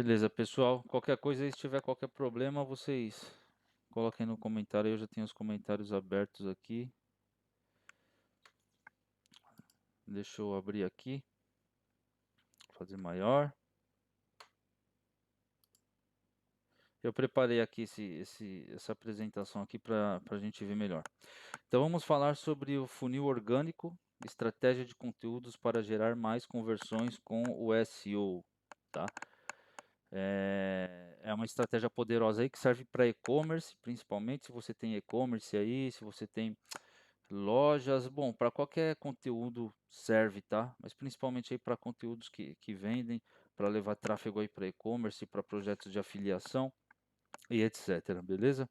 Beleza, pessoal. Qualquer coisa aí, se tiver qualquer problema, vocês coloquem no comentário. Eu já tenho os comentários abertos aqui. Deixa eu abrir aqui, fazer maior. Eu preparei aqui essa apresentação aqui para a gente ver melhor. Então vamos falar sobre o funil orgânico, estratégia de conteúdos para gerar mais conversões com o SEO, tá? É uma estratégia poderosa aí que serve para e-commerce, principalmente se você tem e-commerce aí, se você tem lojas, bom, para qualquer conteúdo serve, tá? Mas principalmente aí para conteúdos que vendem, para levar tráfego aí para e-commerce, para projetos de afiliação e etc, beleza?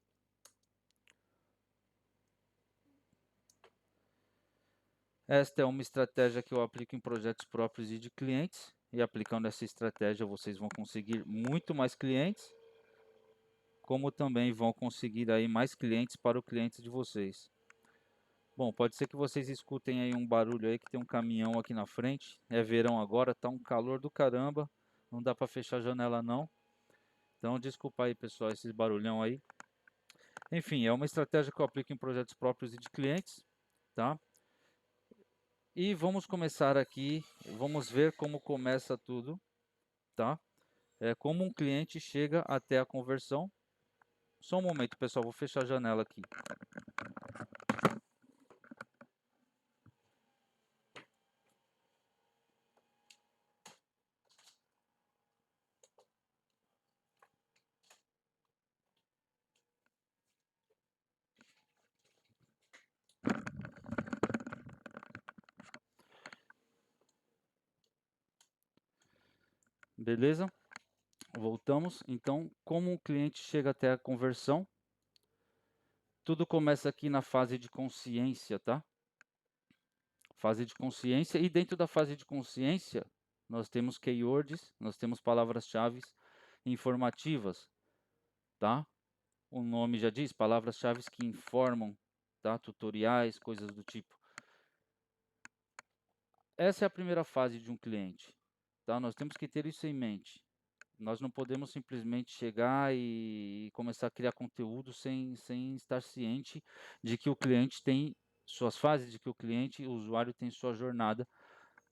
Esta é uma estratégia que eu aplico em projetos próprios e de clientes, e aplicando essa estratégia vocês vão conseguir muito mais clientes, como também vão conseguir aí mais clientes para o cliente de vocês. Bom, pode ser que vocês escutem aí um barulho aí que tem um caminhão aqui na frente. É verão agora, tá um calor do caramba. Não dá para fechar a janela não. Então desculpa aí, pessoal, esses barulhão aí. Enfim, é uma estratégia que eu aplico em projetos próprios e de clientes, tá? E vamos começar aqui, vamos ver como começa tudo, tá? Como um cliente chega até a conversão. Só um momento, pessoal, vou fechar a janela aqui. Beleza? Voltamos. Então, como um cliente chega até a conversão? Tudo começa aqui na fase de consciência, tá? Fase de consciência. E dentro da fase de consciência, nós temos keywords, nós temos palavras-chave informativas, tá? O nome já diz, palavras-chave que informam, tá? Tutoriais, coisas do tipo. Essa é a primeira fase de um cliente, tá? Nós temos que ter isso em mente. Nós não podemos simplesmente chegar e começar a criar conteúdo sem estar ciente de que o cliente tem suas fases, de que o cliente, o usuário tem sua jornada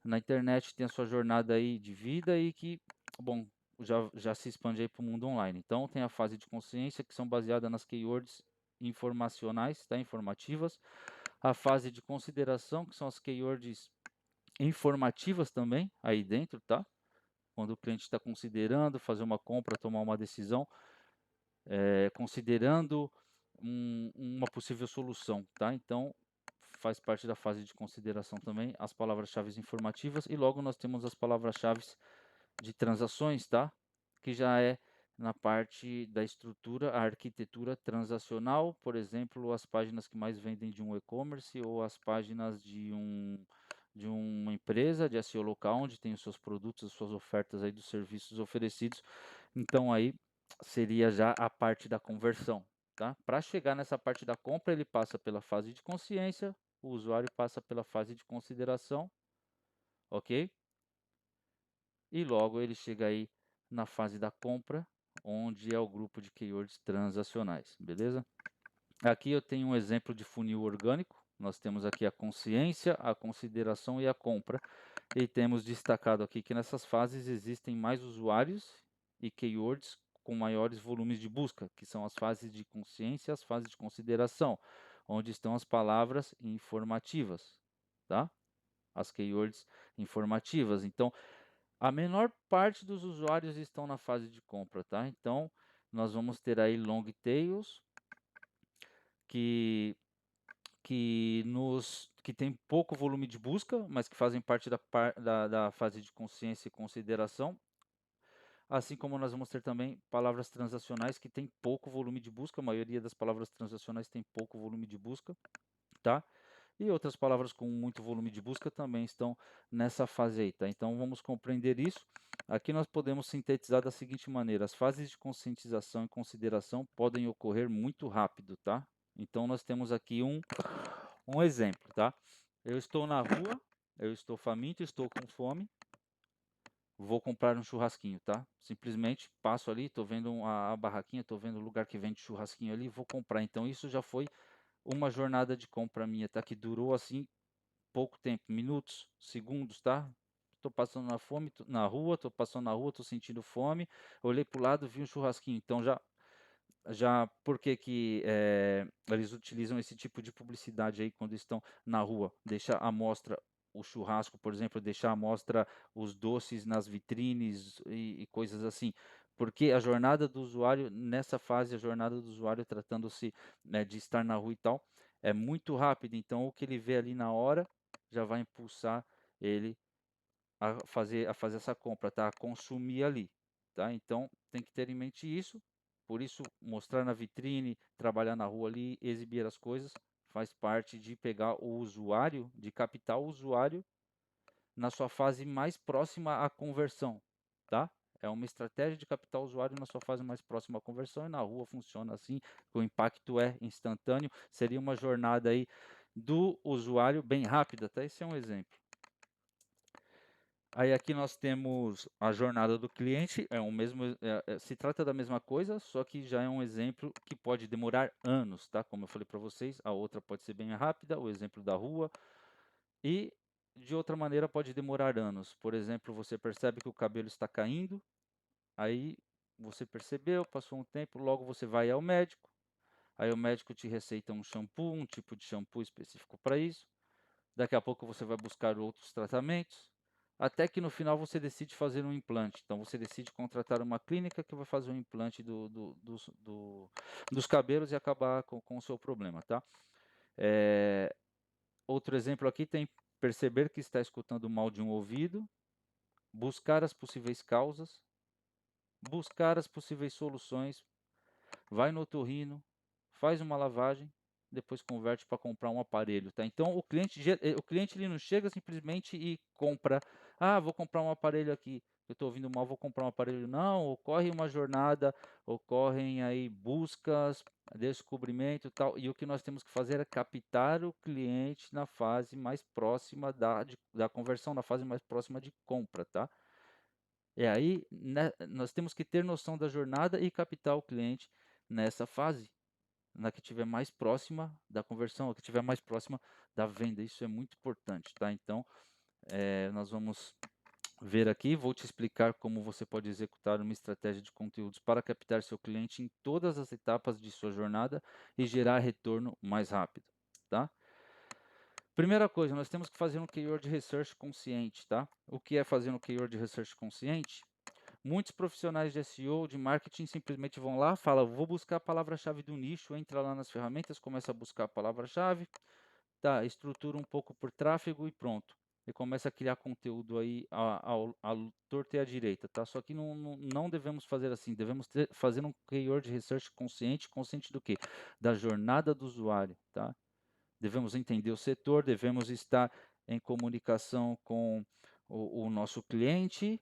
na internet, tem a sua jornada aí de vida e que, bom, já se expande aí para o mundo online. Então tem a fase de consciência, que são baseadas nas keywords informacionais, tá? Informativas. A fase de consideração, que são as keywords informativas também, aí dentro, tá? Quando o cliente está considerando fazer uma compra, tomar uma decisão, considerando uma possível solução, tá? Então, faz parte da fase de consideração também as palavras-chave informativas e logo nós temos as palavras-chave de transações, tá? Que já é na parte da estrutura, a arquitetura transacional, por exemplo, as páginas que mais vendem de um e-commerce ou as páginas de uma empresa de SEO local, onde tem os seus produtos, as suas ofertas aí dos serviços oferecidos. Então aí seria já a parte da conversão, tá? Para chegar nessa parte da compra, ele passa pela fase de consciência, o usuário passa pela fase de consideração, ok? E logo ele chega aí na fase da compra, onde é o grupo de keywords transacionais, beleza? Aqui eu tenho um exemplo de funil orgânico. Nós temos aqui a consciência, a consideração e a compra. E temos destacado aqui que nessas fases existem mais usuários e keywords com maiores volumes de busca, que são as fases de consciência e as fases de consideração, onde estão as palavras informativas, tá? As keywords informativas. Então, a menor parte dos usuários estão na fase de compra, tá? Então, nós vamos ter aí long tails, que que tem pouco volume de busca, mas que fazem parte da fase de consciência e consideração. Assim como nós vamos ter também palavras transacionais que tem pouco volume de busca, a maioria das palavras transacionais tem pouco volume de busca, tá? E outras palavras com muito volume de busca também estão nessa fase aí, tá? Então vamos compreender isso. Aqui nós podemos sintetizar da seguinte maneira: as fases de conscientização e consideração podem ocorrer muito rápido, tá? Então nós temos aqui um exemplo, tá? Eu estou na rua, eu estou faminto, estou com fome. vou comprar um churrasquinho, tá? Simplesmente passo ali, tô vendo a barraquinha, tô vendo o lugar que vende churrasquinho ali, vou comprar. Então isso já foi uma jornada de compra minha, tá? Que durou assim pouco tempo, minutos, segundos, tá? Tô passando na rua, tô passando na rua, tô sentindo fome, olhei para o lado, vi um churrasquinho, então já por que que, eles utilizam esse tipo de publicidade aí quando estão na rua? Deixar à mostra o churrasco, por exemplo, deixar à mostra os doces nas vitrines e coisas assim. Porque a jornada do usuário, nessa fase, a jornada do usuário tratando-se, né, de estar na rua e tal, é muito rápida, então o que ele vê ali na hora, já vai impulsar ele a fazer essa compra, tá, a consumir ali, tá. Então tem que ter em mente isso, por isso mostrar na vitrine, trabalhar na rua ali, exibir as coisas, faz parte de pegar o usuário, de captar o usuário na sua fase mais próxima à conversão, tá. É uma estratégia de captar o usuário na sua fase mais próxima à conversão e na rua funciona assim, o impacto é instantâneo, seria uma jornada aí do usuário bem rápida, tá, esse é um exemplo. Aí aqui nós temos a jornada do cliente, é o mesmo, se trata da mesma coisa, só que já é um exemplo que pode demorar anos, tá? Como eu falei para vocês, a outra pode ser bem rápida, o exemplo da rua, e de outra maneira pode demorar anos. Por exemplo, você percebe que o cabelo está caindo, aí você percebeu, passou um tempo, logo você vai ao médico, aí o médico te receita um shampoo, um tipo de shampoo específico para isso. Daqui a pouco você vai buscar outros tratamentos, até que no final você decide fazer um implante. Então você decide contratar uma clínica que vai fazer um implante dos cabelos e acabar com o seu problema, tá? Outro exemplo aqui tem perceber que está escutando mal de um ouvido, buscar as possíveis causas, buscar as possíveis soluções, vai no otorrino, faz uma lavagem, depois converte para comprar um aparelho, tá. Então o cliente ele não chega simplesmente e compra: "Ah, vou comprar um aparelho aqui, eu estou ouvindo mal, vou comprar um aparelho", não, ocorre uma jornada, ocorrem aí buscas, descobrimento e tal, e o que nós temos que fazer é captar o cliente na fase mais próxima da conversão, na fase mais próxima de compra, tá. E aí, né, nós temos que ter noção da jornada e captar o cliente nessa fase, na que estiver mais próxima da conversão, a que estiver mais próxima da venda. Isso é muito importante, tá? Então, nós vamos ver aqui, vou te explicar como você pode executar uma estratégia de conteúdos para captar seu cliente em todas as etapas de sua jornada e gerar retorno mais rápido, tá? Primeira coisa, nós temos que fazer um keyword research consciente, tá? O que é fazer um keyword research consciente? Muitos profissionais de SEO, de marketing, simplesmente vão lá, falam, vou buscar a palavra-chave do nicho, entra lá nas ferramentas, começa a buscar a palavra-chave, tá, estrutura um pouco por tráfego e pronto. E começa a criar conteúdo aí à torta e à direita, tá? Só que não devemos fazer assim, devemos fazer um keyword research consciente, consciente do quê? Da jornada do usuário, tá? Devemos entender o setor, devemos estar em comunicação com o nosso cliente,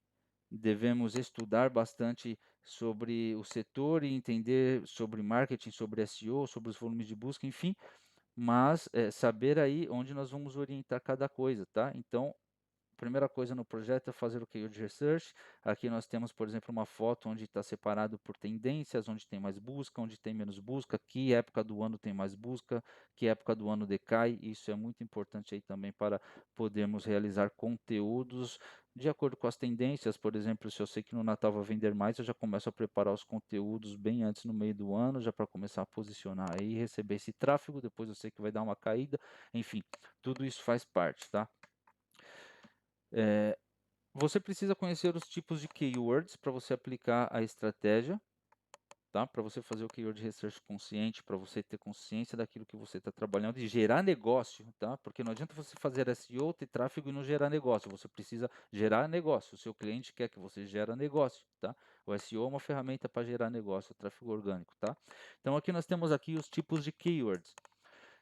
devemos estudar bastante sobre o setor e entender sobre marketing, sobre SEO, sobre os volumes de busca, enfim, mas saber aí onde nós vamos orientar cada coisa, tá? Então, primeira coisa no projeto é fazer o keyword research. Aqui nós temos, por exemplo, uma foto onde está separado por tendências, onde tem mais busca, onde tem menos busca, que época do ano tem mais busca, que época do ano decai. Isso é muito importante aí também para podermos realizar conteúdos de acordo com as tendências. Por exemplo, se eu sei que no Natal vai vender mais, eu já começo a preparar os conteúdos bem antes no meio do ano, já para começar a posicionar aí, receber esse tráfego. Depois eu sei que vai dar uma caída. Enfim, tudo isso faz parte, tá? Você precisa conhecer os tipos de keywords para você aplicar a estratégia, tá? Para você fazer o keyword research consciente, para você ter consciência daquilo que você está trabalhando e gerar negócio, tá? Porque não adianta você fazer SEO, ter tráfego e não gerar negócio. Você precisa gerar negócio. O seu cliente quer que você gere negócio, tá? O SEO é uma ferramenta para gerar negócio, tráfego orgânico, tá? Então aqui nós temos aqui os tipos de keywords.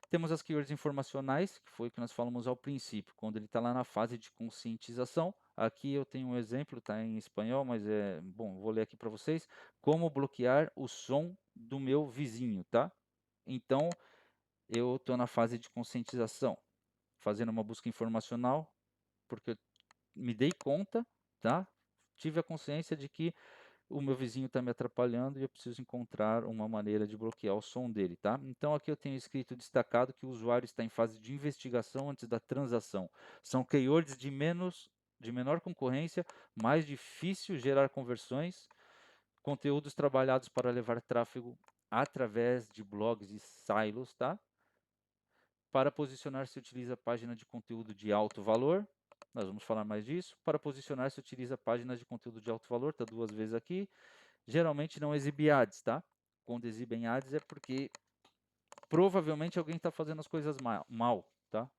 Temos as keywords informacionais, que foi o que nós falamos ao princípio, quando ele está lá na fase de conscientização. Aqui eu tenho um exemplo, está em espanhol, mas bom, vou ler aqui para vocês. Como bloquear o som do meu vizinho, tá? Então, eu estou na fase de conscientização, fazendo uma busca informacional, porque eu me dei conta, tá? tive a consciência de que o meu vizinho está me atrapalhando e eu preciso encontrar uma maneira de bloquear o som dele, tá? Então aqui eu tenho escrito destacado que o usuário está em fase de investigação antes da transação. São keywords de menor concorrência, mais difícil gerar conversões, conteúdos trabalhados para levar tráfego através de blogs e silos, tá? Para posicionar se utiliza página de conteúdo de alto valor. Nós vamos falar mais disso. Para posicionar se utiliza páginas de conteúdo de alto valor, tá 2 vezes aqui. Geralmente não exibe ads, tá? Quando exibem ads é porque provavelmente alguém está fazendo as coisas mal, tá?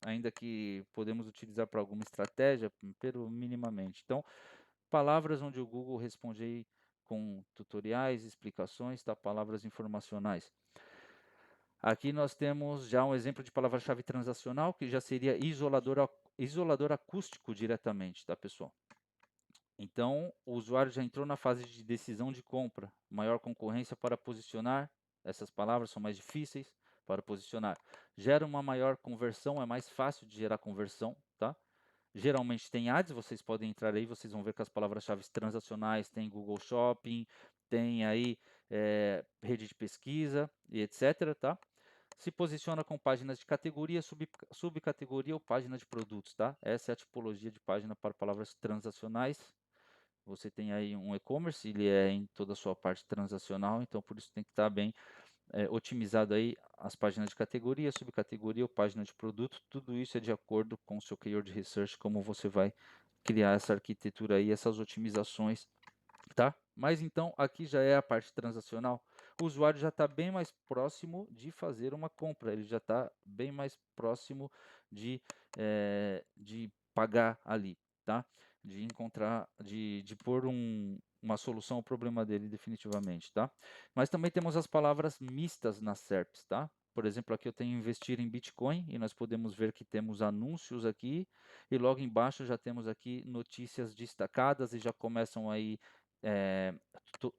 Ainda que podemos utilizar para alguma estratégia, pero minimamente. Então, palavras onde o Google responde aí com tutoriais, explicações, tá? Palavras informacionais. Aqui nós temos já um exemplo de palavra-chave transacional, que já seria isolador acústico diretamente, tá, pessoal? Então, o usuário já entrou na fase de decisão de compra, maior concorrência para posicionar, essas palavras são mais difíceis para posicionar. Gera uma maior conversão, é mais fácil de gerar conversão, tá? Geralmente tem ads, vocês podem entrar aí, vocês vão ver que as palavras-chave transacionais tem Google Shopping, tem aí rede de pesquisa e etc, tá? Se posiciona com páginas de categoria, subcategoria ou página de produtos, tá? Essa é a tipologia de página para palavras transacionais. Você tem aí um e-commerce, ele é em toda a sua parte transacional, então por isso tem que estar bem otimizado aí as páginas de categoria, subcategoria ou página de produto. Tudo isso é de acordo com o seu keyword research, como você vai criar essa arquitetura aí, essas otimizações, tá? Mas então aqui já é a parte transacional. O usuário já está bem mais próximo de fazer uma compra, ele já está bem mais próximo de pagar ali, tá? De encontrar, de pôr uma solução ao problema dele definitivamente, tá? Mas também temos as palavras mistas nas SERPs, tá? Por exemplo, aqui eu tenho investir em Bitcoin e nós podemos ver que temos anúncios aqui e logo embaixo já temos aqui notícias destacadas e já começam aí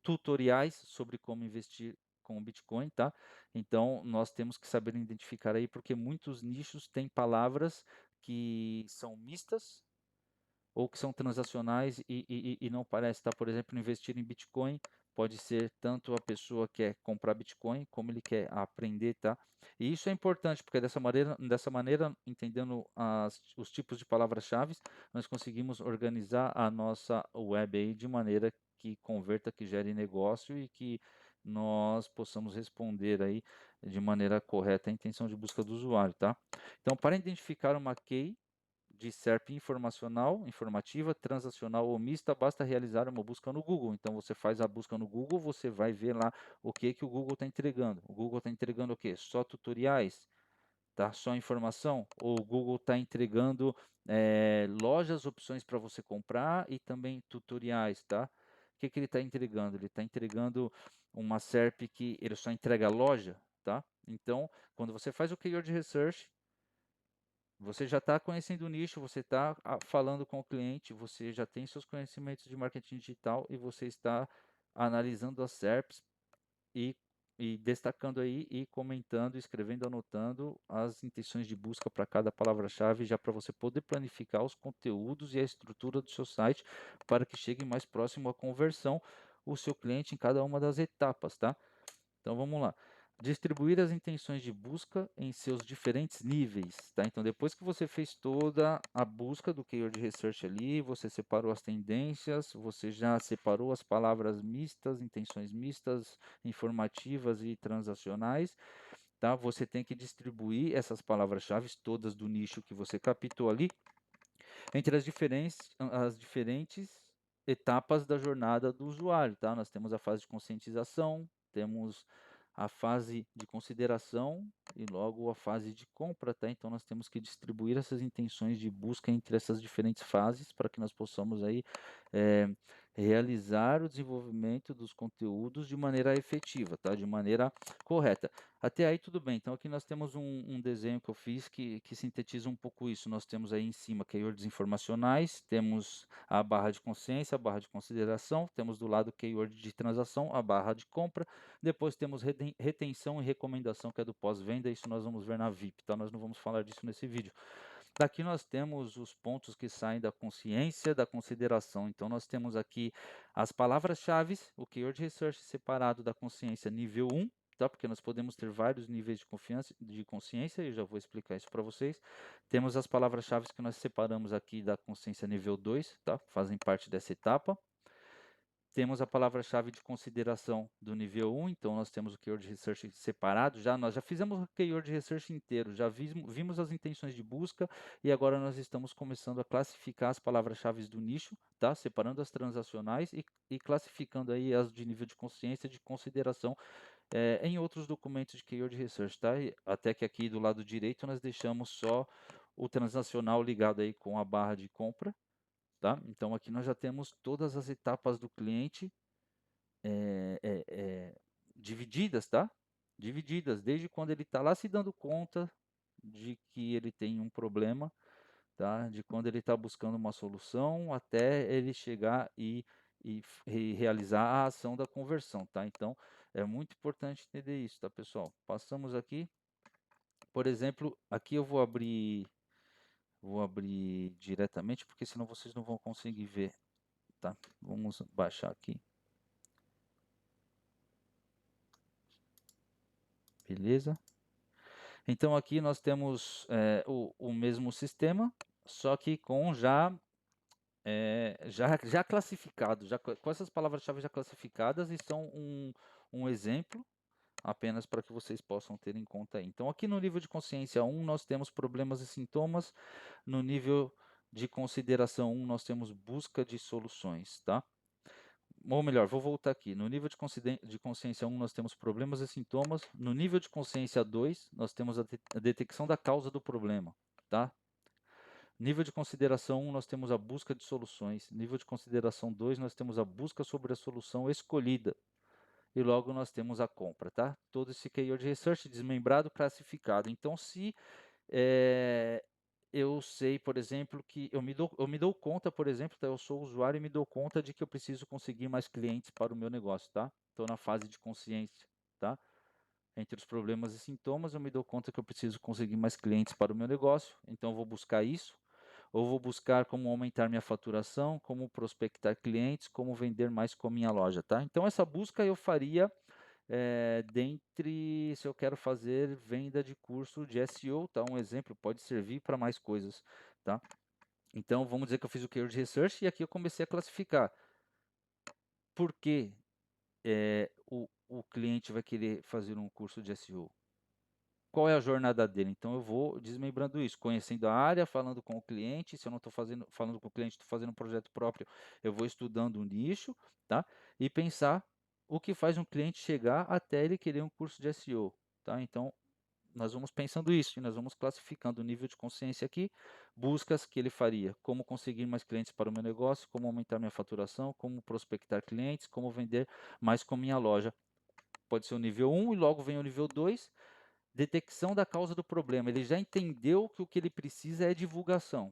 tutoriais sobre como investir com o Bitcoin, tá? Então, nós temos que saber identificar aí, porque muitos nichos têm palavras que são mistas ou que são transacionais e não parece, tá? Por exemplo, investir em Bitcoin pode ser tanto a pessoa que quer comprar Bitcoin, como ele quer aprender, tá? E isso é importante, porque dessa maneira entendendo os tipos de palavras-chave, nós conseguimos organizar a nossa web aí de maneira que converta, que gere negócio e que nós possamos responder aí de maneira correta a intenção de busca do usuário, tá? Então, para identificar uma key de SERP informacional, informativa, transacional ou mista, basta realizar uma busca no Google. Então você faz a busca no Google, você vai ver lá o que o Google está entregando. O Google está entregando o quê? Só tutoriais, tá? Só informação? Ou o Google está entregando lojas, opções para você comprar e também tutoriais, tá? O que ele está entregando? Ele está entregando uma SERP que ele só entrega loja, tá? Então, quando você faz o Keyword Research, você já está conhecendo o nicho, você está falando com o cliente, você já tem seus conhecimentos de marketing digital e você está analisando as SERPs e, e destacando aí e comentando, escrevendo, anotando as intenções de busca para cada palavra-chave, já para você poder planificar os conteúdos e a estrutura do seu site para que chegue mais próximo à conversão o seu cliente em cada uma das etapas, tá? Então vamos lá. Distribuir as intenções de busca em seus diferentes níveis, tá? Então depois que você fez toda a busca do Keyword Research ali, você separou as tendências, você já separou as palavras mistas, intenções mistas, informativas e transacionais, tá? Você tem que distribuir essas palavras-chave todas do nicho que você captou ali entre as diferentes etapas da jornada do usuário, tá? Nós temos a fase de conscientização, temos a fase de consideração e logo a fase de compra, tá? Então nós temos que distribuir essas intenções de busca entre essas diferentes fases para que nós possamos aí eh, realizar o desenvolvimento dos conteúdos de maneira efetiva, tá? De maneira correta. Até aí tudo bem. Então aqui nós temos um desenho que eu fiz que sintetiza um pouco isso. Nós temos aí em cima keywords informacionais, temos a barra de consciência, a barra de consideração, temos do lado keyword de transação, a barra de compra, depois temos retenção e recomendação, que é do pós-venda, isso nós vamos ver na VIP, tá? Nós não vamos falar disso nesse vídeo. Daqui nós temos os pontos que saem da consciência, da consideração. Então nós temos aqui as palavras-chaves, o keyword research separado da consciência nível 1, tá? Porque nós podemos ter vários níveis de confiança, de consciência, e eu já vou explicar isso para vocês. Temos as palavras-chaves que nós separamos aqui da consciência nível 2, tá? Fazem parte dessa etapa. Temos a palavra-chave de consideração do nível 1, então nós temos o Keyword Research separado, nós já fizemos o Keyword Research inteiro, já vimos as intenções de busca e agora nós estamos começando a classificar as palavras-chave do nicho, tá? Separando as transacionais e classificando aí as de nível de consciência, de consideração, em outros documentos de Keyword Research, tá? E até que aqui do lado direito nós deixamos só o transacional ligado aí com a barra de compra, tá? Então aqui nós já temos todas as etapas do cliente divididas, tá? Divididas, desde quando ele está lá se dando conta de que ele tem um problema, tá? De quando ele está buscando uma solução até ele chegar e realizar a ação da conversão, tá? Então é muito importante entender isso, tá, pessoal? Passamos aqui, por exemplo, aqui eu vou abrir diretamente, porque senão vocês não vão conseguir ver, tá? Vamos baixar aqui. Beleza? Então aqui nós temos o mesmo sistema, só que com já classificado, com essas palavras-chave já classificadas e são um exemplo apenas para que vocês possam ter em conta aí. Então aqui no nível de consciência 1 nós temos problemas e sintomas, no nível de consideração 1 nós temos busca de soluções, tá? Ou melhor, vou voltar aqui. No nível de consciência 1, nós temos problemas e sintomas. No nível de consciência 2, nós temos a detecção da causa do problema, tá? Nível de consideração 1, nós temos a busca de soluções. Nível de consideração 2, nós temos a busca sobre a solução escolhida. E logo nós temos a compra, tá? Todo esse keyword research desmembrado, classificado. Então, se eu sei, por exemplo, que eu me dou conta, por exemplo, tá? Eu sou usuário e me dou conta de que eu preciso conseguir mais clientes para o meu negócio, tá? Estou na fase de consciência, tá? Entre os problemas e sintomas, eu me dou conta que eu preciso conseguir mais clientes para o meu negócio, então eu vou buscar isso, ou vou buscar como aumentar minha faturação, como prospectar clientes, como vender mais com a minha loja, tá? Então essa busca eu faria dentre, se eu quero fazer venda de curso de SEO, tá? Um exemplo, pode servir para mais coisas, tá? Então, vamos dizer que eu fiz o keyword research e aqui eu comecei a classificar. Por que o cliente vai querer fazer um curso de SEO? Qual é a jornada dele? Então, eu vou desmembrando isso, conhecendo a área, falando com o cliente. Se eu não estou falando com o cliente, estou fazendo um projeto próprio, eu vou estudando o nicho, tá? E pensar o que faz um cliente chegar até ele querer um curso de SEO, tá? Então, nós vamos pensando isso e nós vamos classificando o nível de consciência aqui, buscas que ele faria, como conseguir mais clientes para o meu negócio, como aumentar minha faturação, como prospectar clientes, como vender mais com minha loja. Pode ser o nível 1 e logo vem o nível 2, detecção da causa do problema. Ele já entendeu que o que ele precisa é divulgação.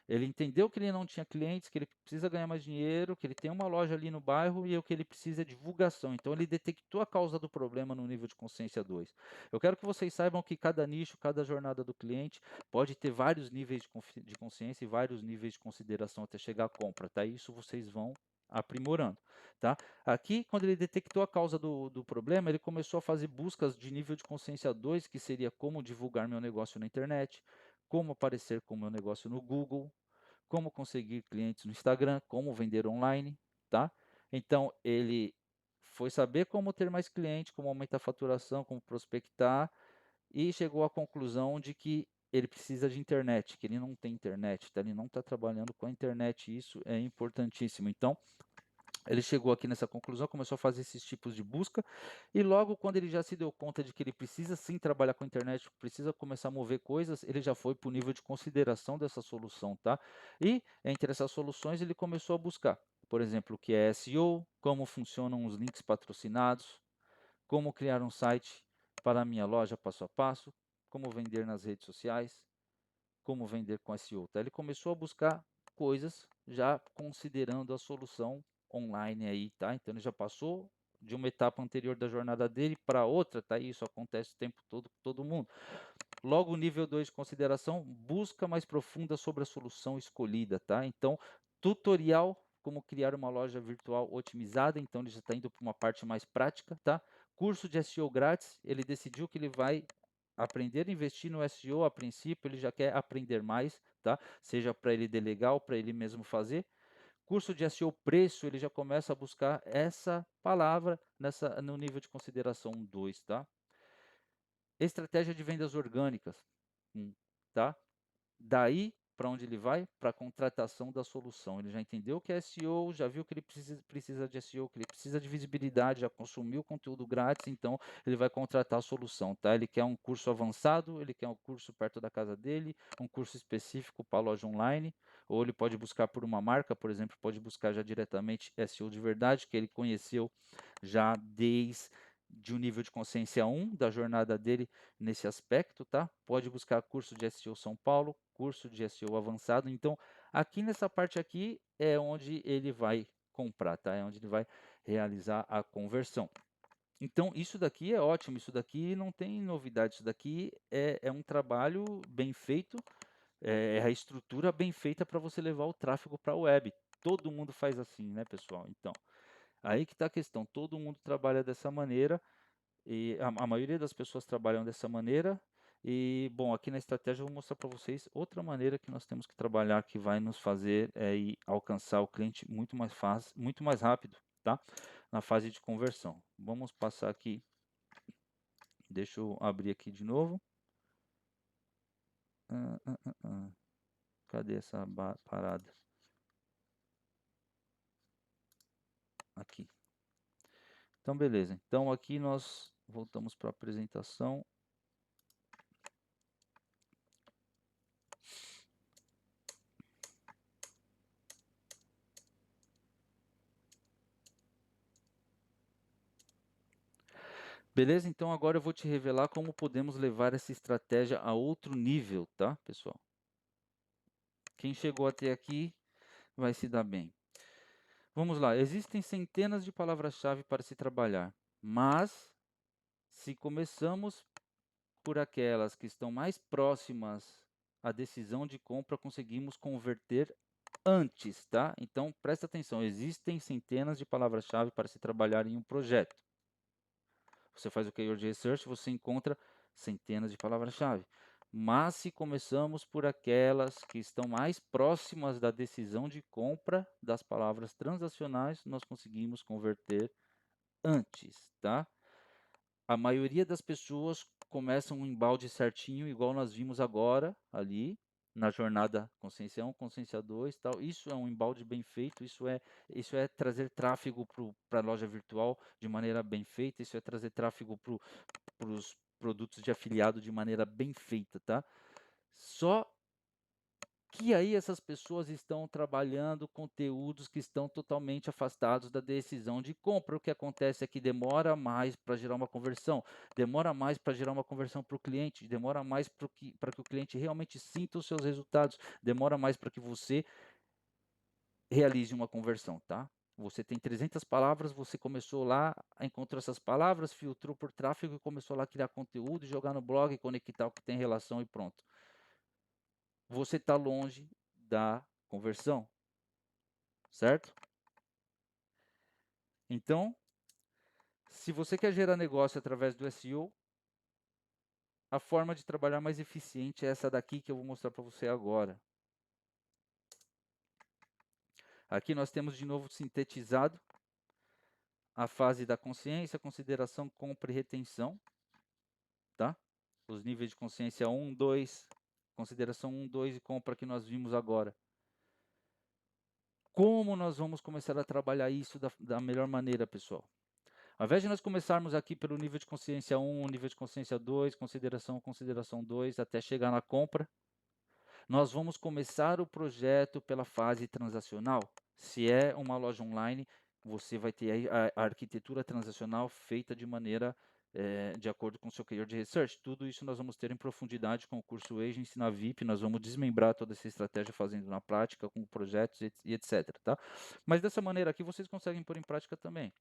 Ele entendeu que ele não tinha clientes, que ele precisa ganhar mais dinheiro, que ele tem uma loja ali no bairro e o que ele precisa é divulgação. Então ele detectou a causa do problema no nível de consciência 2. Eu quero que vocês saibam que cada nicho, cada jornada do cliente pode ter vários níveis de consciência e vários níveis de consideração até chegar à compra, tá? Isso vocês vão aprimorando, tá? Aqui, quando ele detectou a causa do problema, ele começou a fazer buscas de nível de consciência 2, que seria como divulgar meu negócio na internet, como aparecer com o meu negócio no Google, como conseguir clientes no Instagram, como vender online, tá? Então, ele foi saber como ter mais clientes, como aumentar a faturação, como prospectar, e chegou à conclusão de que ele precisa de internet, que ele não tem internet, tá? Ele não está trabalhando com a internet, e isso é importantíssimo. Então, ele chegou aqui nessa conclusão, começou a fazer esses tipos de busca, e logo quando ele já se deu conta de que ele precisa sim trabalhar com a internet, precisa começar a mover coisas, ele já foi para o nível de consideração dessa solução, tá? E entre essas soluções ele começou a buscar, por exemplo, o que é SEO, como funcionam os links patrocinados, como criar um site para a minha loja passo a passo, como vender nas redes sociais, como vender com SEO, tá? Ele começou a buscar coisas já considerando a solução online aí, tá? Então ele já passou de uma etapa anterior da jornada dele para outra, tá? Isso acontece o tempo todo com todo mundo. Logo, o nível 2 de consideração, busca mais profunda sobre a solução escolhida, tá? Então, tutorial, como criar uma loja virtual otimizada, então ele já está indo para uma parte mais prática, tá? Curso de SEO grátis, ele decidiu que ele vai aprender a investir no SEO a princípio, ele já quer aprender mais, tá? Seja para ele delegar ou para ele mesmo fazer. Curso de SEO preço, ele já começa a buscar essa palavra no nível de consideração 2, tá? Estratégia de vendas orgânicas, tá? Daí, para onde ele vai? Para a contratação da solução. Ele já entendeu o que é SEO, já viu que ele precisa de SEO, que ele precisa de visibilidade, já consumiu conteúdo grátis, então ele vai contratar a solução, tá? Ele quer um curso avançado, ele quer um curso perto da casa dele, um curso específico para loja online, ou ele pode buscar por uma marca, por exemplo, pode buscar já diretamente SEO de verdade, que ele conheceu já desde o nível de consciência 1 da jornada dele nesse aspecto, tá? Pode buscar curso de SEO São Paulo, curso de SEO avançado. Então, aqui nessa parte aqui é onde ele vai comprar, tá? É onde ele vai realizar a conversão. Então, isso daqui é ótimo, isso daqui não tem novidade, isso daqui é um trabalho bem feito, é a estrutura bem feita para você levar o tráfego para a web. Todo mundo faz assim, né, pessoal? Então, aí que está a questão, todo mundo trabalha dessa maneira, e a maioria das pessoas trabalham dessa maneira. E, bom, aqui na estratégia eu vou mostrar para vocês outra maneira que nós temos que trabalhar que vai nos fazer ir alcançar o cliente muito mais fácil, muito mais rápido, tá? Na fase de conversão. Vamos passar aqui. Deixa eu abrir aqui de novo. Cadê essa parada? Aqui. Então, beleza. Então, aqui nós voltamos para a apresentação. Beleza? Então agora eu vou te revelar como podemos levar essa estratégia a outro nível, tá, pessoal? Quem chegou até aqui vai se dar bem. Vamos lá, existem centenas de palavras-chave para se trabalhar, mas se começamos por aquelas que estão mais próximas à decisão de compra, conseguimos converter antes, tá? Então presta atenção, existem centenas de palavras-chave para se trabalhar em um projeto. Você faz o keyword research, você encontra centenas de palavras-chave. Mas se começamos por aquelas que estão mais próximas da decisão de compra das palavras transacionais, nós conseguimos converter antes, tá? A maioria das pessoas começam um embalde certinho, igual nós vimos agora ali na jornada consciência 1, consciência 2, tal. Isso é um embalde bem feito, isso é trazer tráfego para a loja virtual de maneira bem feita, isso é trazer tráfego para os produtos de afiliado de maneira bem feita, tá? Só que aí essas pessoas estão trabalhando conteúdos que estão totalmente afastados da decisão de compra. O que acontece é que demora mais para gerar uma conversão, demora mais para gerar uma conversão para o cliente, demora mais para que o cliente realmente sinta os seus resultados, demora mais para que você realize uma conversão, tá? Você tem 300 palavras, você começou lá, encontrou essas palavras, filtrou por tráfego e começou lá a criar conteúdo, jogar no blog, conectar o que tem relação e pronto. Você está longe da conversão, certo? Então, se você quer gerar negócio através do SEO, a forma de trabalhar mais eficiente é essa daqui que eu vou mostrar para você agora. Aqui nós temos de novo sintetizado a fase da consciência, consideração, compra e retenção, tá? Os níveis de consciência 1, 2, consideração 1, 2 e compra que nós vimos agora. Como nós vamos começar a trabalhar isso da melhor maneira, pessoal? Ao invés de nós começarmos aqui pelo nível de consciência 1, nível de consciência 2, consideração 2, até chegar na compra, nós vamos começar o projeto pela fase transacional. Se é uma loja online, você vai ter aí a arquitetura transacional feita de maneira de acordo com o seu keyword research. Tudo isso nós vamos ter em profundidade com o curso Agency na VIP, nós vamos desmembrar toda essa estratégia fazendo na prática, com projetos e etc. Tá? Mas dessa maneira aqui vocês conseguem pôr em prática também.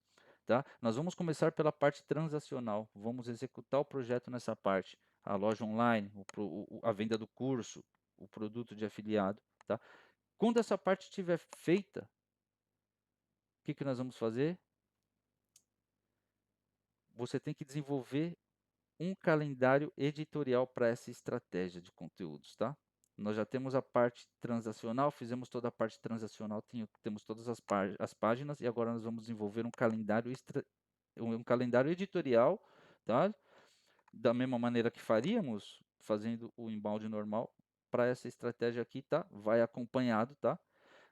Tá? Nós vamos começar pela parte transacional, vamos executar o projeto nessa parte. a loja online, a venda do curso, o produto de afiliado, tá? Quando essa parte estiver feita, o que que nós vamos fazer? Você tem que desenvolver um calendário editorial para essa estratégia de conteúdos, tá? Nós já temos a parte transacional, fizemos toda a parte transacional, temos todas as páginas e agora nós vamos desenvolver um calendário editorial, tá? Da mesma maneira que faríamos fazendo o inbound normal para essa estratégia aqui, tá? Vai acompanhado, tá?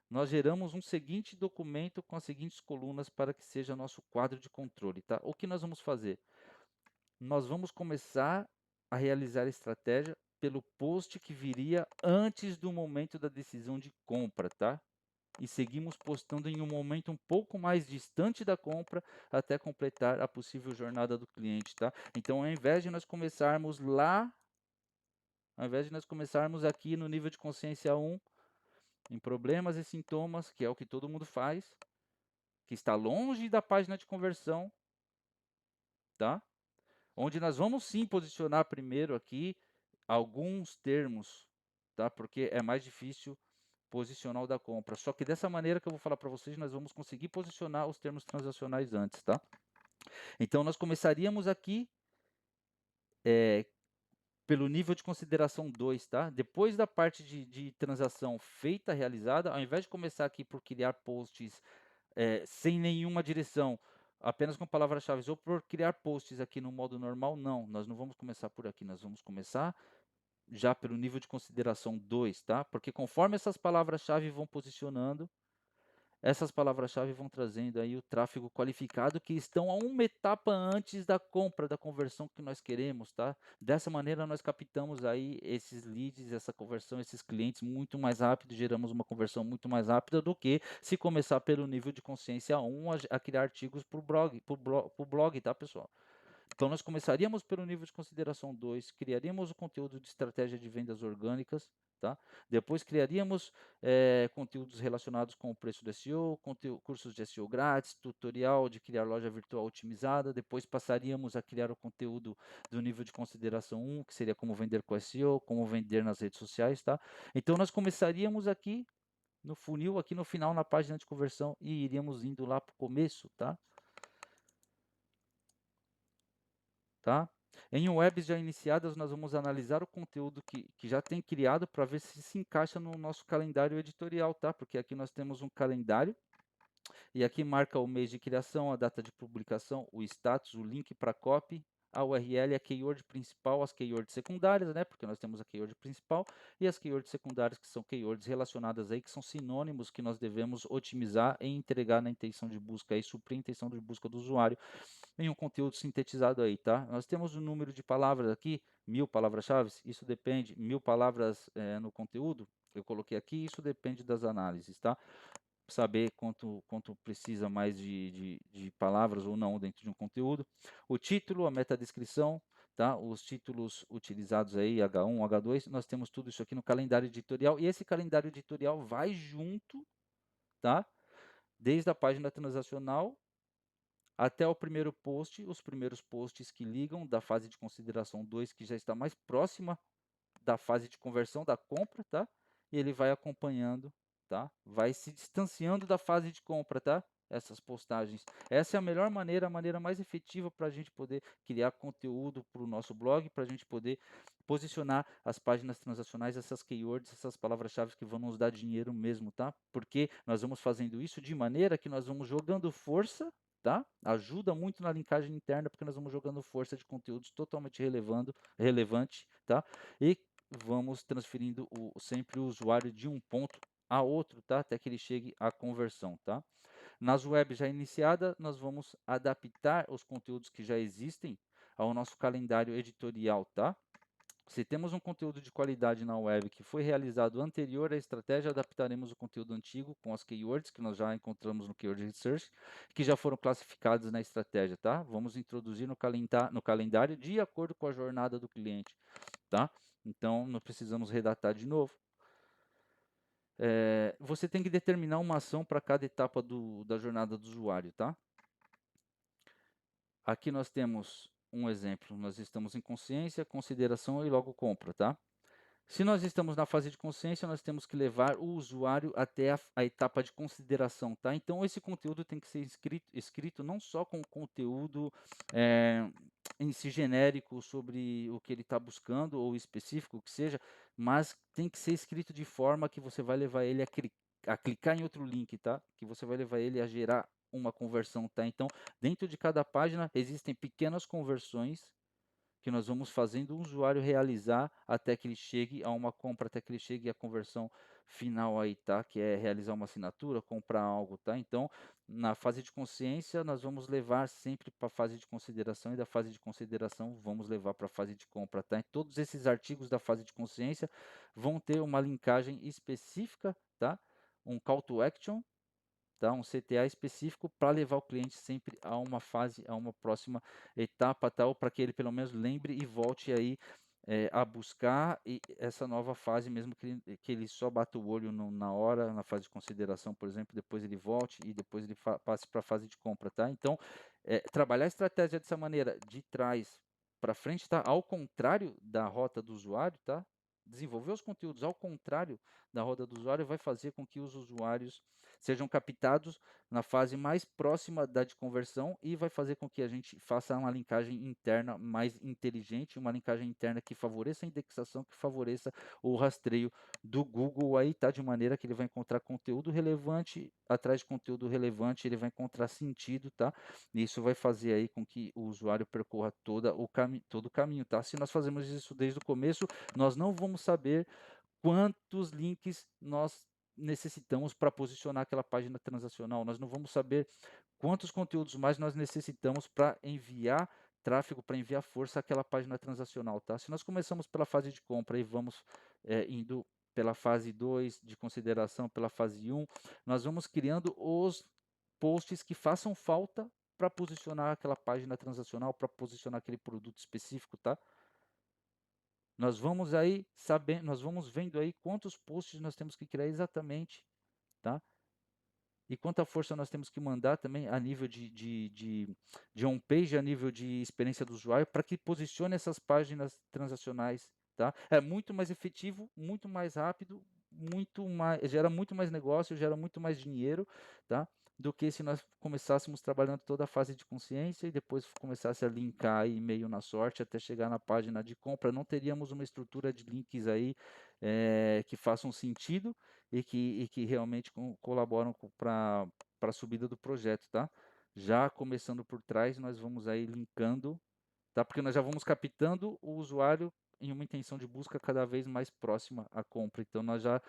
Nós geramos um seguinte documento com as seguintes colunas para que seja nosso quadro de controle, tá? O que nós vamos fazer? Nós vamos começar a realizar a estratégia pelo post que viria antes do momento da decisão de compra, tá? E seguimos postando em um momento um pouco mais distante da compra até completar a possível jornada do cliente, tá? Então, ao invés de nós começarmos lá, ao invés de nós começarmos aqui no nível de consciência 1, em problemas e sintomas, que é o que todo mundo faz, que está longe da página de conversão, tá? Onde nós vamos sim posicionar primeiro aqui alguns termos, tá? Porque é mais difícil posicionar o da compra. Só que dessa maneira que eu vou falar para vocês, nós vamos conseguir posicionar os termos transacionais antes, tá? Então nós começaríamos aqui pelo nível de consideração 2, tá? Depois da parte de transação feita, realizada, ao invés de começar aqui por criar posts sem nenhuma direção, apenas com palavras-chave, ou por criar posts aqui no modo normal, não, nós não vamos começar por aqui, nós vamos começar já pelo nível de consideração 2, tá? Porque conforme essas palavras-chave vão posicionando, essas palavras-chave vão trazendo aí o tráfego qualificado que estão a uma etapa antes da compra, da conversão que nós queremos, tá? Dessa maneira nós captamos aí esses leads, essa conversão, esses clientes muito mais rápido, geramos uma conversão muito mais rápida do que se começar pelo nível de consciência 1 a criar artigos para o blog, tá, pessoal? Então, nós começaríamos pelo nível de consideração 2, criaríamos o conteúdo de estratégia de vendas orgânicas, tá? Depois criaríamos conteúdos relacionados com o preço do SEO, cursos de SEO grátis, tutorial de criar loja virtual otimizada. Depois passaríamos a criar o conteúdo do nível de consideração 1, que seria como vender com SEO, como vender nas redes sociais, tá? Então, nós começaríamos aqui no funil, aqui no final, na página de conversão e iríamos indo lá para o começo, tá? Tá? Em webs já iniciadas, nós vamos analisar o conteúdo que já tem criado para ver se encaixa no nosso calendário editorial, tá? Porque aqui nós temos um calendário e aqui marca o mês de criação, a data de publicação, o status, o link para copy, a URL, a keyword principal, as keywords secundárias, né? Porque nós temos a keyword principal e as keywords secundárias, que são keywords relacionadas aí, que são sinônimos que nós devemos otimizar e entregar na intenção de busca e suprir a intenção de busca do usuário em um conteúdo sintetizado aí, tá? Nós temos um número de palavras aqui, 1000 palavras-chave, isso depende, 1000 palavras no conteúdo, eu coloquei aqui, isso depende das análises, tá? Saber quanto precisa mais de palavras ou não dentro de um conteúdo. O título, a metadescrição, tá? Os títulos utilizados aí, H1, H2, nós temos tudo isso aqui no calendário editorial, e esse calendário editorial vai junto, tá? Desde a página transacional até o primeiro post, os primeiros posts que ligam da fase de consideração 2, que já está mais próxima da fase de conversão da compra, tá? E ele vai acompanhando, tá? Vai se distanciando da fase de compra, tá? Essas postagens. Essa é a melhor maneira, a maneira mais efetiva para a gente poder criar conteúdo para o nosso blog, para a gente poder posicionar as páginas transacionais, essas keywords, essas palavras-chave que vão nos dar dinheiro mesmo, tá? Porque nós vamos fazendo isso de maneira que nós vamos jogando força, tá? Ajuda muito na linkagem interna, porque nós vamos jogando força de conteúdos totalmente relevante, tá? E vamos transferindo sempre o usuário de um ponto a outro, tá? Até que ele chegue à conversão, tá? Nas webs já iniciadas, nós vamos adaptar os conteúdos que já existem ao nosso calendário editorial, tá? Se temos um conteúdo de qualidade na web que foi realizado anterior à estratégia, adaptaremos o conteúdo antigo com as keywords que nós já encontramos no Keyword Research, que já foram classificados na estratégia, tá? Vamos introduzir no calendário de acordo com a jornada do cliente, tá? Então, não precisamos redatar de novo. Você tem que determinar uma ação para cada etapa da jornada do usuário, tá? Aqui nós temos um exemplo, nós estamos em consciência, consideração e logo compra, tá? Se nós estamos na fase de consciência, nós temos que levar o usuário até a etapa de consideração, tá? Então esse conteúdo tem que ser escrito não só com conteúdo, eh, em si genérico sobre o que ele está buscando ou específico, o que seja, mas tem que ser escrito de forma que você vai levar ele a clicar em outro link, tá? Que você vai levar ele a gerar uma conversão, tá? Então, dentro de cada página existem pequenas conversões que nós vamos fazendo o usuário realizar até que ele chegue a uma compra, até que ele chegue à conversão final aí, tá? Que é realizar uma assinatura, comprar algo, tá? Então, na fase de consciência, nós vamos levar sempre para a fase de consideração e da fase de consideração vamos levar para a fase de compra, tá? E todos esses artigos da fase de consciência vão ter uma linkagem específica, tá? Um call to action, tá? Um CTA específico para levar o cliente sempre a uma fase, a uma próxima etapa, tal, para que ele pelo menos lembre e volte aí a buscar essa nova fase, mesmo que ele só bata o olho na hora, na fase de consideração, por exemplo, depois ele volte e depois ele passe para a fase de compra, tá? Então, trabalhar a estratégia dessa maneira, de trás para frente, tá? Ao contrário da rota do usuário, tá? Desenvolver os conteúdos ao contrário da roda do usuário vai fazer com que os usuários sejam captados na fase mais próxima da de conversão e vai fazer com que a gente faça uma linkagem interna mais inteligente, uma linkagem interna que favoreça a indexação, que favoreça o rastreio do Google aí, tá? De maneira que ele vai encontrar conteúdo relevante, atrás de conteúdo relevante ele vai encontrar sentido, tá? E isso vai fazer aí com que o usuário percorra todo o caminho, tá? Se nós fazemos isso desde o começo, nós não vamos saber quantos links nós necessitamos para posicionar aquela página transacional. Nós não vamos saber quantos conteúdos mais nós necessitamos para enviar tráfego, para enviar força àquela página transacional, tá? Se nós começamos pela fase de compra e vamos indo pela fase 2 de consideração, pela fase 1, nós vamos criando os posts que façam falta para posicionar aquela página transacional, para posicionar aquele produto específico, tá? Nós vamos vendo aí quantos posts nós temos que criar exatamente, tá? E quanta força nós temos que mandar também a nível de on-page, a nível de experiência do usuário, para que posicione essas páginas transacionais, tá? É muito mais efetivo, muito mais rápido, gera muito mais negócio, gera muito mais dinheiro, tá? Do que se nós começássemos trabalhando toda a fase de consciência e depois começasse a linkar aí meio na sorte até chegar na página de compra. Não teríamos uma estrutura de links aí que façam sentido e que realmente colaboram para a subida do projeto, tá? Já começando por trás, nós vamos aí linkando, tá? Porque nós já vamos captando o usuário em uma intenção de busca cada vez mais próxima à compra. Então, nós já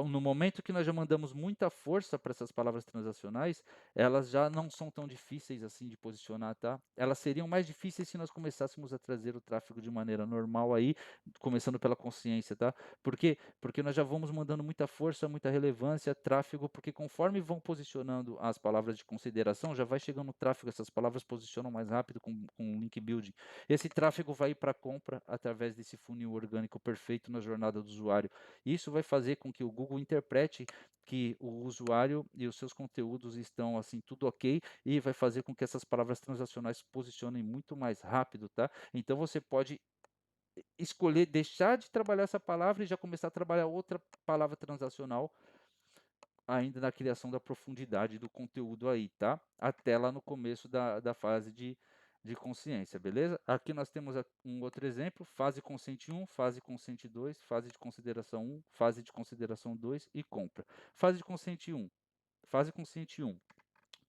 no momento que nós já mandamos muita força para essas palavras transacionais, elas já não são tão difíceis assim de posicionar, tá? Elas seriam mais difíceis se nós começássemos a trazer o tráfego de maneira normal aí, começando pela consciência, tá? Por quê? Porque nós já vamos mandando muita força, muita relevância, tráfego, porque conforme vão posicionando as palavras de consideração, já vai chegando o tráfego, essas palavras posicionam mais rápido com link building. Esse tráfego vai para a compra através desse funil orgânico perfeito na jornada do usuário. Isso vai fazer com que o Google interprete que o usuário e os seus conteúdos estão assim tudo ok e vai fazer com que essas palavras transacionais se posicionem muito mais rápido, tá? Então você pode escolher deixar de trabalhar essa palavra e já começar a trabalhar outra palavra transacional ainda na criação da profundidade do conteúdo aí, tá? Até lá no começo da fase de consciência, beleza? Aqui nós temos um outro exemplo, fase consciente 1, fase consciente 2, fase de consideração 1, fase de consideração 2 e compra. Fase de consciente 1, fase consciente 1,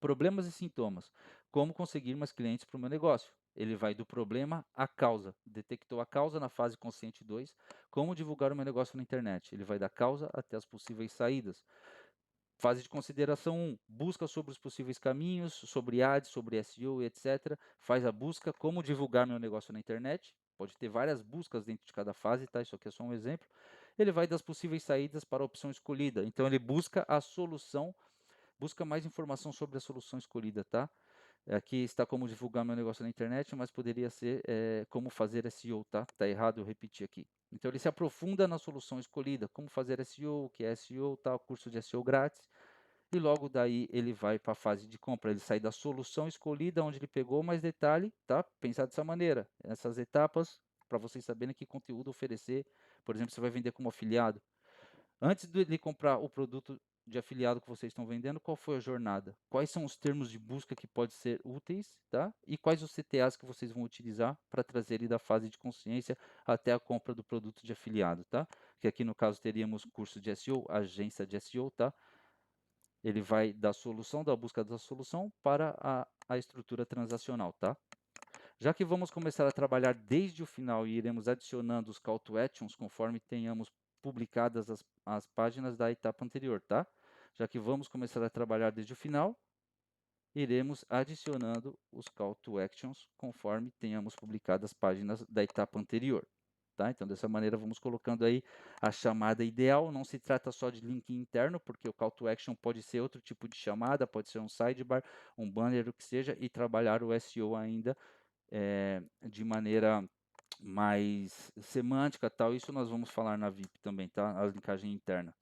problemas e sintomas. Como conseguir mais clientes para o meu negócio? Ele vai do problema à causa. Detectou a causa na fase consciente 2. Como divulgar o meu negócio na internet? Ele vai da causa até as possíveis saídas. Fase de consideração 1, busca sobre os possíveis caminhos, sobre ads, sobre SEO, etc. Faz a busca, como divulgar meu negócio na internet. Pode ter várias buscas dentro de cada fase, tá? Isso aqui é só um exemplo. Ele vai das possíveis saídas para a opção escolhida. Então ele busca a solução, busca mais informação sobre a solução escolhida, tá? Aqui está como divulgar meu negócio na internet, mas poderia ser como fazer SEO, tá? Tá errado eu repetir aqui. Então ele se aprofunda na solução escolhida, como fazer SEO, o que é SEO, tá? Curso de SEO grátis e logo daí ele vai para a fase de compra, ele sai da solução escolhida onde ele pegou mais detalhe, tá, pensar dessa maneira, essas etapas para vocês saberem que conteúdo oferecer, por exemplo, você vai vender como afiliado. Antes dele comprar o produto de afiliado que vocês estão vendendo, qual foi a jornada? Quais são os termos de busca que podem ser úteis, tá? E quais os CTAs que vocês vão utilizar para trazer ele da fase de consciência até a compra do produto de afiliado, tá? Que aqui no caso teríamos curso de SEO, agência de SEO, tá? Ele vai da solução, da busca da solução para a estrutura transacional, tá? Já que vamos começar a trabalhar desde o final e iremos adicionando os call to actions conforme tenhamos publicadas as páginas da etapa anterior, tá? Já que vamos começar a trabalhar desde o final, iremos adicionando os call to actions conforme tenhamos publicado as páginas da etapa anterior. Tá? Então, dessa maneira, vamos colocando aí a chamada ideal. Não se trata só de link interno, porque o call to action pode ser outro tipo de chamada, pode ser um sidebar, um banner, o que seja, e trabalhar o SEO ainda de maneira mais semântica, tal. Isso nós vamos falar na VIP também, tá? A linkagem interna.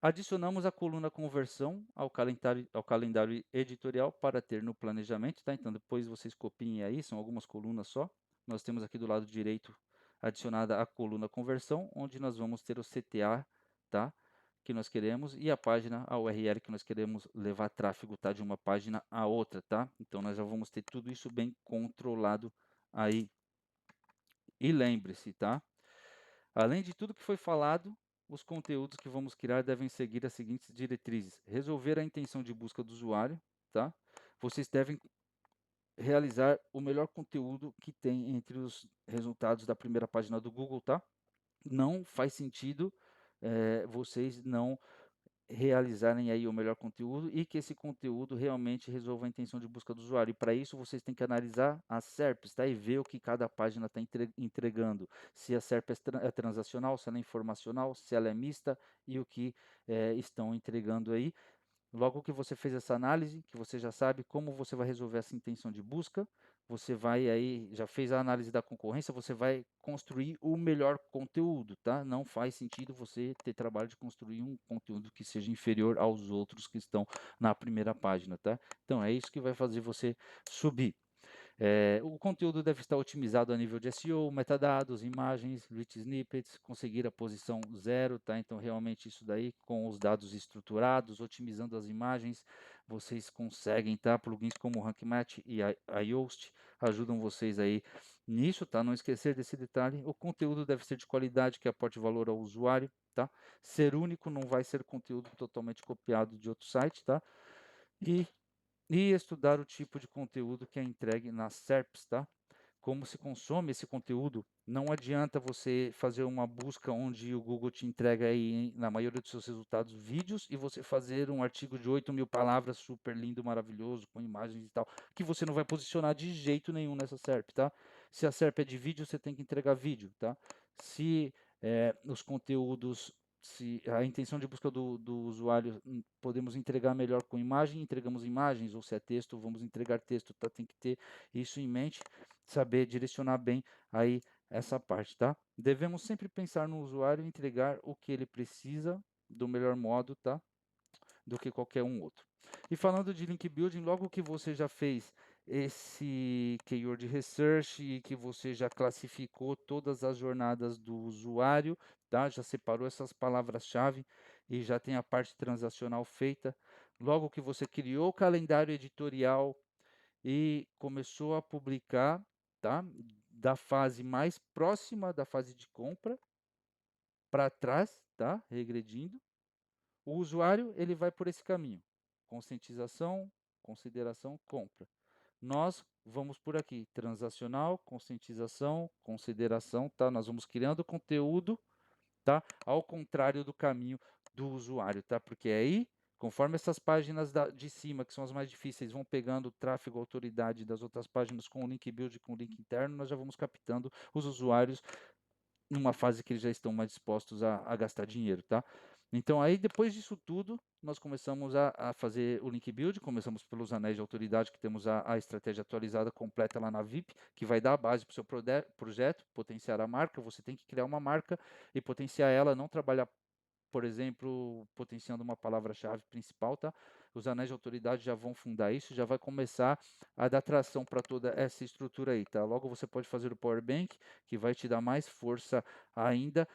Adicionamos a coluna conversão ao calendário editorial para ter no planejamento, tá? Então, depois vocês copiem aí, são algumas colunas só. Nós temos aqui do lado direito adicionada a coluna conversão, onde nós vamos ter o CTA, tá? Que nós queremos e a página, a URL que nós queremos levar tráfego, tá? De uma página a outra, tá? Então, nós já vamos ter tudo isso bem controlado aí. E lembre-se, tá? Além de tudo que foi falado, os conteúdos que vamos criar devem seguir as seguintes diretrizes: resolver a intenção de busca do usuário, tá? Vocês devem realizar o melhor conteúdo que tem entre os resultados da primeira página do Google, tá? Não faz sentido vocês não realizarem aí o melhor conteúdo e que esse conteúdo realmente resolva a intenção de busca do usuário. E para isso vocês têm que analisar as SERPs, tá? E ver o que cada página está entregando. Se a SERP é transacional, se ela é informacional, se ela é mista e o que estão entregando aí. Logo que você fez essa análise, que você já sabe como você vai resolver essa intenção de busca, você vai aí, já fez a análise da concorrência, você vai construir o melhor conteúdo, tá? Não faz sentido você ter trabalho de construir um conteúdo que seja inferior aos outros que estão na primeira página, tá? Então é isso que vai fazer você subir. O conteúdo deve estar otimizado a nível de SEO, metadados, imagens, rich snippets, conseguir a posição 0, tá? Então, realmente isso daí, com os dados estruturados, otimizando as imagens, vocês conseguem, tá? Plugins como o Rank Match e a Yoast ajudam vocês aí nisso, tá? Não esquecer desse detalhe. O conteúdo deve ser de qualidade, que aporte valor ao usuário, tá? Ser único, não vai ser conteúdo totalmente copiado de outro site, tá? E estudar o tipo de conteúdo que é entregue nas SERPs, tá? Como se consome esse conteúdo. Não adianta você fazer uma busca onde o Google te entrega aí, na maioria dos seus resultados, vídeos, e você fazer um artigo de 8.000 palavras, super lindo, maravilhoso, com imagens e tal, que você não vai posicionar de jeito nenhum nessa SERP, tá? Se a SERP é de vídeo, você tem que entregar vídeo, tá? Se os conteúdos, se a intenção de busca do usuário podemos entregar melhor com imagem, entregamos imagens, ou se é texto, vamos entregar texto, tá? Tem que ter isso em mente, saber direcionar bem aí essa parte, tá? Devemos sempre pensar no usuário e entregar o que ele precisa do melhor modo, tá? Do que qualquer um outro. E falando de link building, logo que você já fez esse keyword research e que você já classificou todas as jornadas do usuário, tá? Já separou essas palavras-chave e já tem a parte transacional feita. Logo que você criou o calendário editorial e começou a publicar, tá? Da fase mais próxima da fase de compra para trás, tá? Regredindo. O usuário, ele vai por esse caminho: conscientização, consideração, compra. Nós vamos por aqui: transacional, conscientização, consideração, tá? Nós vamos criando conteúdo, tá? Ao contrário do caminho do usuário, tá? Porque aí, conforme essas páginas de cima, que são as mais difíceis, vão pegando o tráfego, autoridade das outras páginas com o link build, com o link interno, nós já vamos captando os usuários numa fase que eles já estão mais dispostos a gastar dinheiro, tá? Então, aí, depois disso tudo, nós começamos a fazer o link build, começamos pelos anéis de autoridade, que temos a estratégia atualizada completa lá na VIP, que vai dar a base para o seu projeto, potenciar a marca. Você tem que criar uma marca e potenciar ela, não trabalhar por exemplo, potenciando uma palavra-chave principal, tá? Os anéis de autoridade já vão fundar isso, já vai começar a dar tração para toda essa estrutura aí, tá? Logo você pode fazer o Power Bank, que vai te dar mais força ainda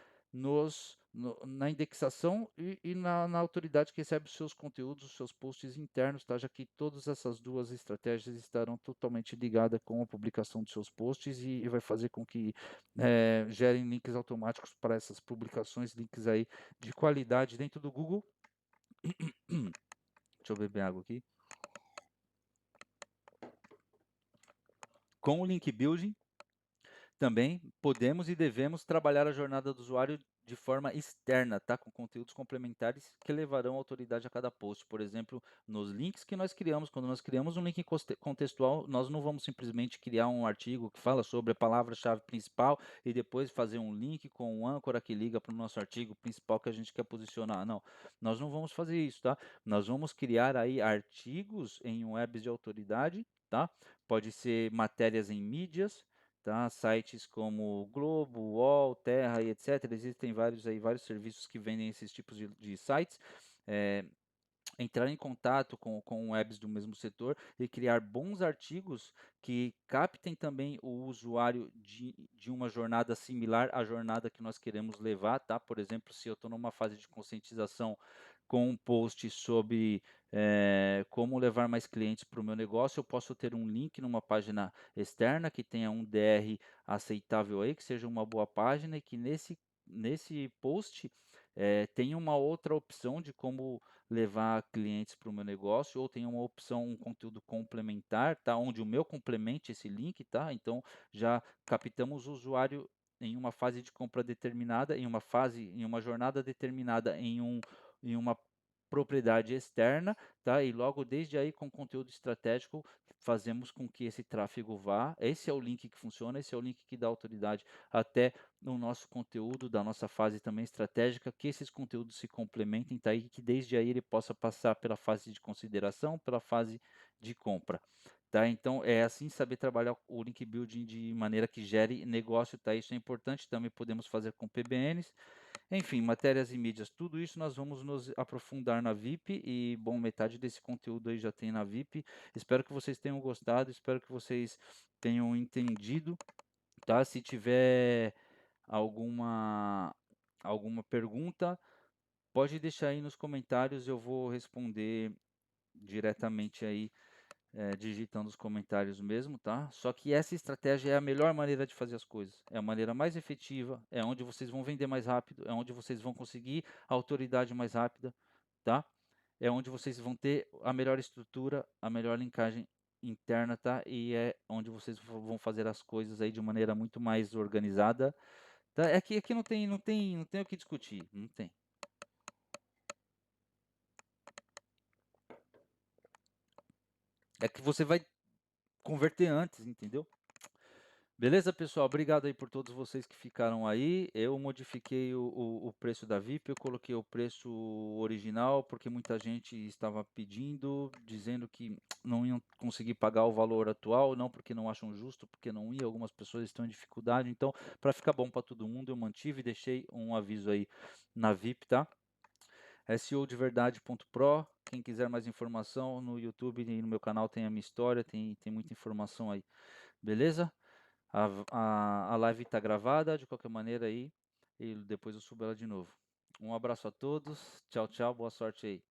na indexação e na autoridade que recebe os seus conteúdos, os seus posts internos, tá? Já que todas essas duas estratégias estarão totalmente ligadas com a publicação dos seus posts e vai fazer com que gerem links automáticos para essas publicações, links aí de qualidade dentro do Google. Deixa eu beber água aqui. Com o link building, também podemos e devemos trabalhar a jornada do usuário de forma externa, tá? Com conteúdos complementares que levarão autoridade a cada post. Por exemplo, nos links que nós criamos, quando nós criamos um link contextual, nós não vamos simplesmente criar um artigo que fala sobre a palavra-chave principal e depois fazer um link com um âncora que liga para o nosso artigo principal que a gente quer posicionar. Não, nós não vamos fazer isso, tá? Nós vamos criar aí artigos em webs de autoridade, tá? Pode ser matérias em mídias, tá? Sites como Globo, UOL, Terra e etc. Existem vários serviços que vendem esses tipos de sites. Entrar em contato com webs do mesmo setor e criar bons artigos que captem também o usuário de uma jornada similar à jornada que nós queremos levar, tá? Por exemplo, se eu estou numa fase de conscientização com um post sobre como levar mais clientes para o meu negócio, eu posso ter um link numa página externa que tenha um DR aceitável aí, que seja uma boa página e que nesse post tenha uma outra opção de como levar clientes para o meu negócio, ou tem uma opção, um conteúdo complementar, tá? Onde o meu complemente esse link, tá? Então já captamos o usuário em uma fase de compra determinada, em uma jornada determinada, em uma propriedade externa, tá? E logo desde aí com conteúdo estratégico fazemos com que esse tráfego vá. Esse é o link que funciona, esse é o link que dá autoridade até no nosso conteúdo, da nossa fase também estratégica, que esses conteúdos se complementem, tá? E que desde aí ele possa passar pela fase de consideração, pela fase de compra. Tá? Então, é assim saber trabalhar o link building de maneira que gere negócio, tá? Isso é importante, também podemos fazer com PBNs, enfim, matérias e mídias, tudo isso nós vamos nos aprofundar na VIP e, bom, metade desse conteúdo aí já tem na VIP. Espero que vocês tenham gostado, espero que vocês tenham entendido, tá? Se tiver alguma alguma pergunta, pode deixar aí nos comentários, eu vou responder diretamente aí, digitando os comentários mesmo, tá? Só que essa estratégia é a melhor maneira de fazer as coisas, é a maneira mais efetiva, é onde vocês vão vender mais rápido, é onde vocês vão conseguir a autoridade mais rápida, tá? É onde vocês vão ter a melhor estrutura, a melhor linkagem interna, tá? E é onde vocês vão fazer as coisas aí de maneira muito mais organizada, tá? Aqui não tem o que discutir, não tem. É que você vai converter antes, entendeu? Beleza, pessoal? Obrigado aí por todos vocês que ficaram aí. Eu modifiquei o preço da VIP, eu coloquei o preço original, porque muita gente estava pedindo, dizendo que não iam conseguir pagar o valor atual, não porque não acham justo, porque não ia, algumas pessoas estão em dificuldade. Então, para ficar bom para todo mundo, eu mantive e deixei um aviso aí na VIP, tá? SEOdeverdade.pro. Quem quiser mais informação no YouTube e no meu canal tem a minha história, tem muita informação aí. Beleza? A live está gravada de qualquer maneira aí e depois eu subo ela de novo. Um abraço a todos. Tchau, tchau. Boa sorte aí.